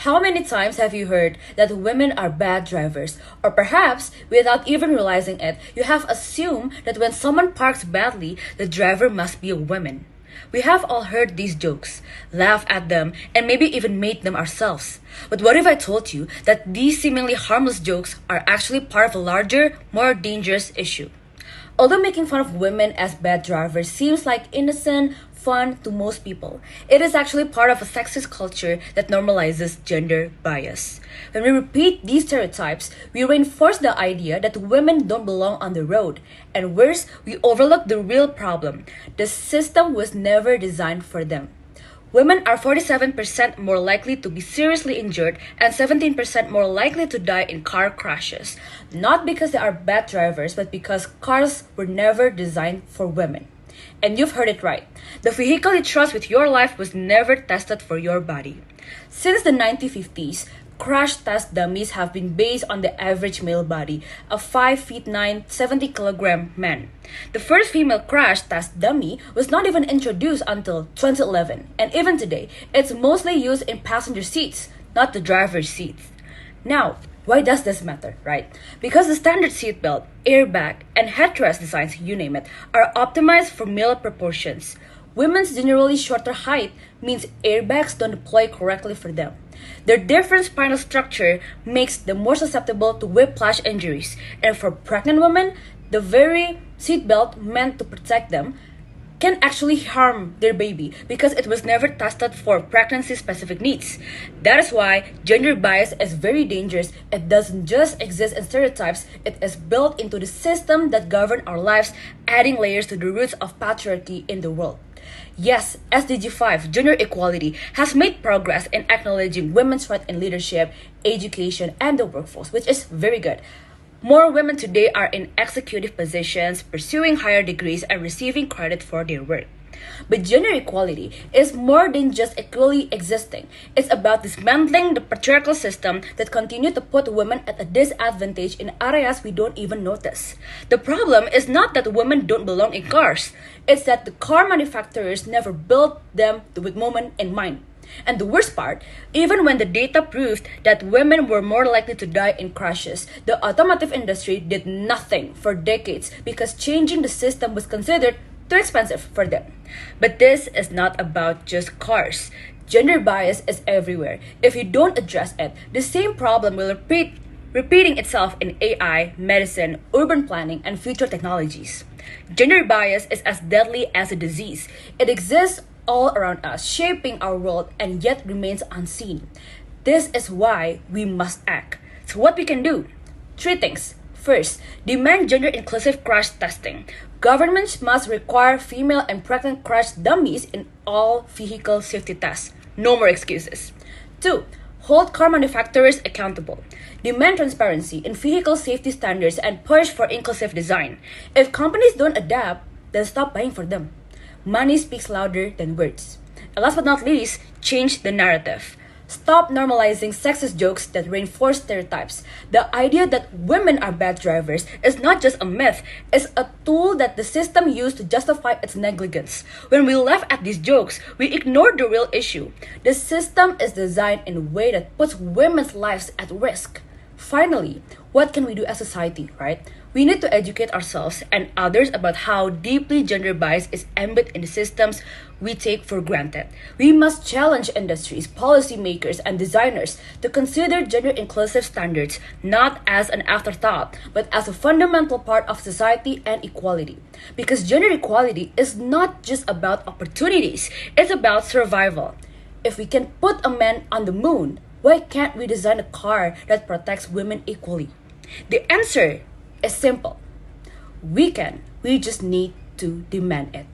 How many times have you heard that women are bad drivers? Or perhaps, without even realizing it, you have assumed that when someone parks badly, the driver must be a woman. We have all heard these jokes, laughed at them, and maybe even made them ourselves. But what if I told you that these seemingly harmless jokes are actually part of a larger, more dangerous issue? Although making fun of women as bad drivers seems like innocent fun to most people, it is actually part of a sexist culture that normalizes gender bias. When we repeat these stereotypes, we reinforce the idea that women don't belong on the road. And worse, we overlook the real problem. The system was never designed for them. Women are 47% more likely to be seriously injured and 17% more likely to die in car crashes. Not because they are bad drivers, but because cars were never designed for women. And you've heard it right. The vehicle you trust with your life was never tested for your body. Since the 1950s, crash test dummies have been based on the average male body, a 5 feet 9, 70-kilogram man. The first female crash test dummy was not even introduced until 2011, and even today, it's mostly used in passenger seats, not the driver's seats. Now, why does this matter, right? Because the standard seatbelt, airbag, and headrest designs, you name it, are optimized for male proportions. Women's generally shorter height means airbags don't deploy correctly for them. Their different spinal structure makes them more susceptible to whiplash injuries, and for pregnant women, the very seatbelt meant to protect them can actually harm their baby because it was never tested for pregnancy-specific needs. That is why gender bias is very dangerous. It doesn't just exist in stereotypes, it is built into the system that govern our lives, adding layers to the roots of patriarchy in the world. Yes, SDG 5, gender equality, has made progress in acknowledging women's rights in leadership, education, and the workforce, which is very good. More women today are in executive positions, pursuing higher degrees, and receiving credit for their work. But gender equality is more than just equally existing. It's about dismantling the patriarchal system that continue to put women at a disadvantage in areas we don't even notice. The problem is not that women don't belong in cars. It's that the car manufacturers never built them with women in mind. And the worst part, even when the data proved that women were more likely to die in crashes, the automotive industry did nothing for decades because changing the system was considered too expensive for them. But this is not about just cars. Gender bias is everywhere. If you don't address it, the same problem will repeating itself in AI, medicine, urban planning, and future technologies. Gender bias is as deadly as a disease. It exists all around us, shaping our world, and yet remains unseen. This is why we must act. So what we can do? Three things. First, demand gender-inclusive crash testing. Governments must require female and pregnant crash dummies in all vehicle safety tests. No more excuses. Two, hold car manufacturers accountable. Demand transparency in vehicle safety standards and push for inclusive design. If companies don't adapt, then stop buying for them. Money speaks louder than words. And last but not least, change the narrative. Stop normalizing sexist jokes that reinforce stereotypes. The idea that women are bad drivers is not just a myth, it's a tool that the system used to justify its negligence. When we laugh at these jokes, we ignore the real issue. The system is designed in a way that puts women's lives at risk. Finally, what can we do as a society, right? We need to educate ourselves and others about how deeply gender bias is embedded in the systems we take for granted. We must challenge industries, policymakers, and designers to consider gender-inclusive standards not as an afterthought, but as a fundamental part of society and equality. Because gender equality is not just about opportunities, it's about survival. If we can put a man on the moon, why can't we design a car that protects women equally? The answer is simple. We can. We just need to demand it.